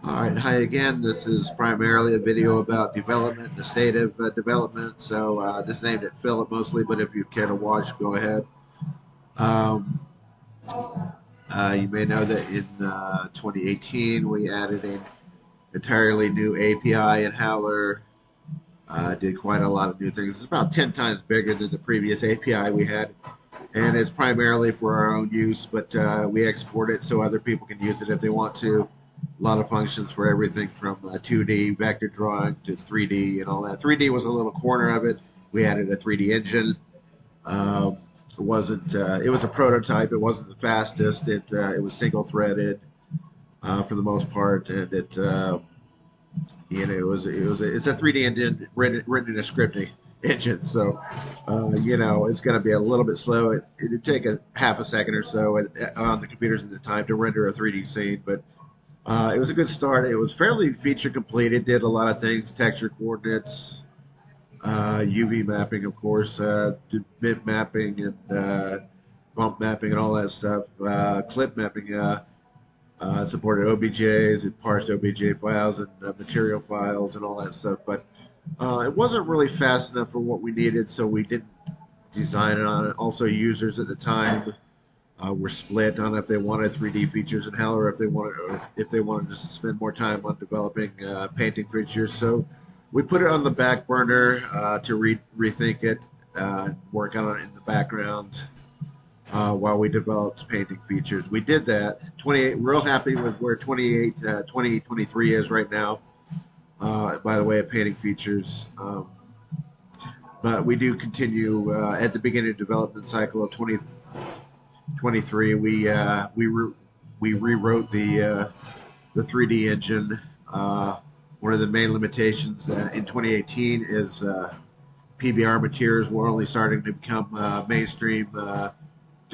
All right, hi again. This is primarily a video about development, the state of development. This is aimed at Philip mostly, but if you care to watch, go ahead. Um, you may know that in 2018 we added an entirely new API in Howler. Did quite a lot of new things. It's about 10 times bigger than the previous API we had, and it's primarily for our own use, but we export it so other people can use it if they want to. A lot of functions for everything from 2D vector drawing to 3D and all that. 3D was a little corner of it. We added a 3D engine. It wasn't. It was a prototype. It wasn't the fastest. It was single threaded for the most part, and it's a 3D engine written in a scripting engine. So it's going to be a little bit slow. It'd take a half a second or so on the computers at the time to render a 3D scene, but it was a good start. It was fairly feature complete. It did a lot of things: texture coordinates, UV mapping, of course, did bit mapping and bump mapping and all that stuff. Clip mapping supported OBJs. It parsed OBJ files and material files and all that stuff. But it wasn't really fast enough for what we needed, so we didn't design it on it. Also, users at the time were split on if they wanted 3D features in Hell or if they wanted to spend more time on developing painting features. So we put it on the back burner to rethink it, work on it in the background while we developed painting features. We did that. 28. Real happy with where 2023 is right now. By the way, of painting features. But we do continue at the beginning of development cycle of 2023. We rewrote the 3D engine. One of the main limitations in 2018 is PBR materials were only starting to become mainstream de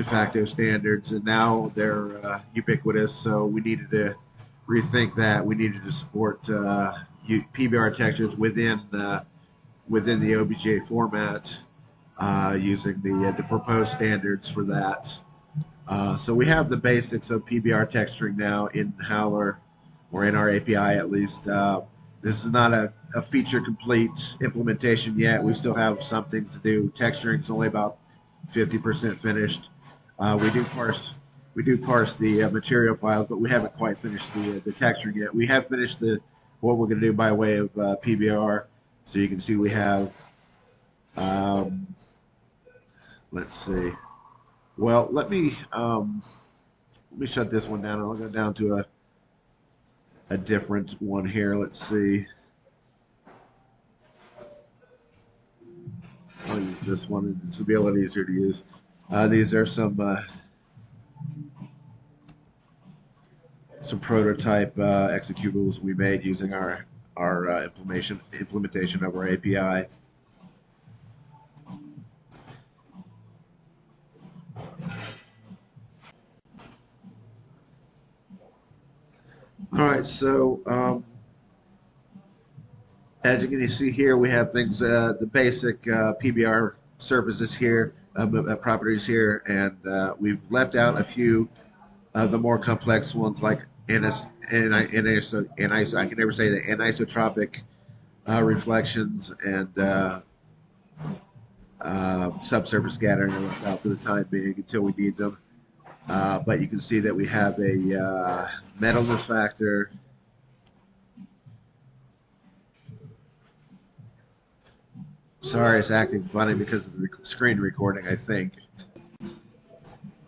facto standards, and now they're ubiquitous. So we needed to rethink that. We needed to support PBR textures within the OBJ format using the proposed standards for that. So we have the basics of PBR texturing now in Howler, or in our API at least. This is not a feature complete implementation yet. We still have some things to do. Texturing is only about 50% finished. We do parse the material files, but we haven't quite finished the texturing yet. We have finished what we're going to do by way of PBR. So you can see we have. Um, let's see. Well, let me shut this one down. I'll go down to a different one here. Let's see. I'll use this one, and this will be a little easier to use. These are some prototype executables we made using our implementation of our API. All right, so as you can see here, we have things, the basic PBR surfaces here, properties here, and we've left out a few of the more complex ones like I can never say the anisotropic reflections and subsurface scattering are left out for the time being until we need them. But you can see that we have a metalness factor. Sorry, it's acting funny because of the screen recording, I think.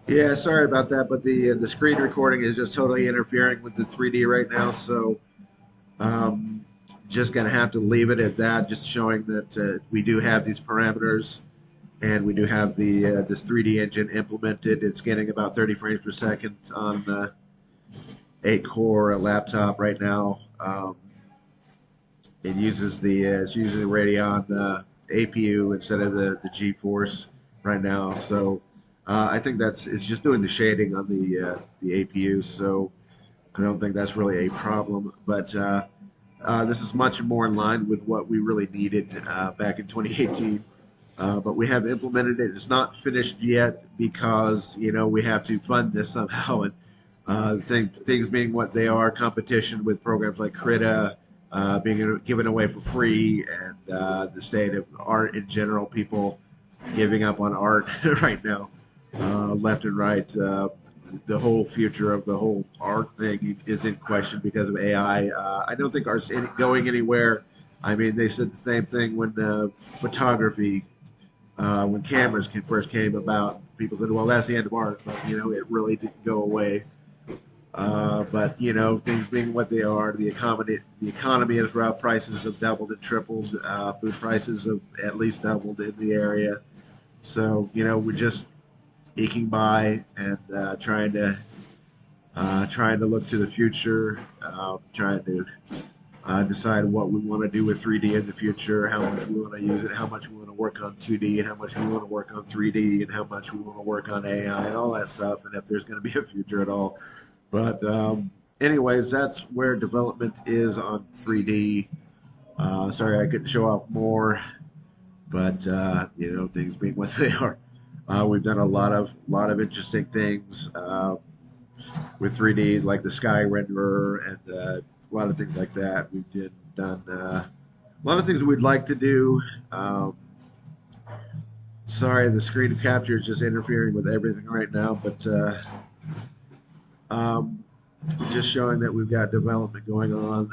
Yeah, sorry about that, but the screen recording is just totally interfering with the 3D right now, so um, just gonna have to leave it at that. Just showing that we do have these parameters, and we do have the this 3D engine implemented. It's getting about 30 frames per second on 8-core laptop right now. It's using the Radeon APU instead of the GeForce right now. So I think it's just doing the shading on the APU. So I don't think that's really a problem. But this is much more in line with what we really needed back in 2018. But we have implemented it. It's not finished yet because we have to fund this somehow, and Things being what they are, competition with programs like Krita being given away for free, and the state of art in general, people giving up on art right now, left and right. The whole future of the whole art thing is in question because of AI. I don't think art's going anywhere. I mean, they said the same thing when photography, when cameras first came about. People said, "Well, that's the end of art," but it really didn't go away. But things being what they are, the economy is rough. Prices have doubled and tripled. Food prices have at least doubled in the area. So we're just eking by and trying to look to the future, trying to decide what we want to do with 3D in the future, how much we want to use it, how much we want to work on 2D, and how much we want to work on 3D, and how much we want to work on AI and all that stuff, and if there's going to be a future at all. But anyways, that's where development is on 3D. Sorry I couldn't show off more, but things being what they are. We've done a lot of interesting things with 3D, like the sky renderer and a lot of things like that. We've done a lot of things we'd like to do. Sorry, the screen capture is just interfering with everything right now, but um, just showing that we've got development going on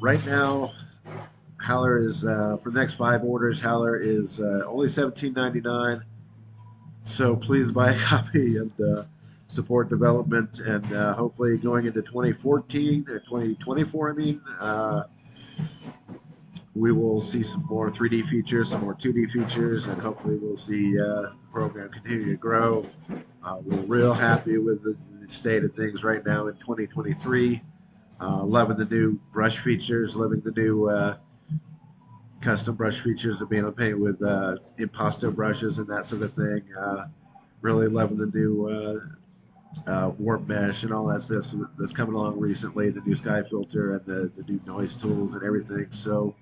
right now. Howler is for the next 5 orders. Howler is only $17.99. So please buy a copy and support development, and hopefully going into 2014 or 2024. I mean, we will see some more 3D features, some more 2D features, and hopefully we'll see the program continue to grow. We're real happy with the state of things right now in 2023. Loving the new brush features, loving the new custom brush features of being able to paint with impasto brushes and that sort of thing. Really loving the new warp mesh and all that stuff that's coming along recently, the new sky filter and the new noise tools and everything. So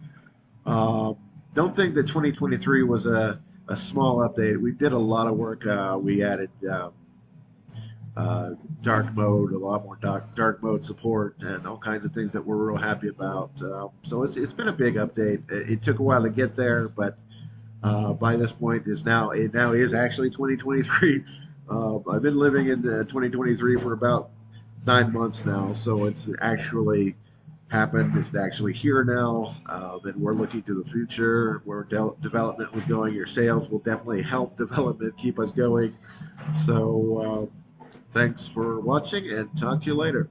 don't think that 2023 was a small update. We did a lot of work. We added dark mode, a lot more dark mode support, and all kinds of things that we're real happy about. So it's been a big update. It took a while to get there, but by this point it now is actually 2023. I've been living in 2023 for about 9 months now, so it's actually happened. It's actually here now, and we're looking to the future where development was going. Your sales will definitely help development keep us going. So thanks for watching, and talk to you later.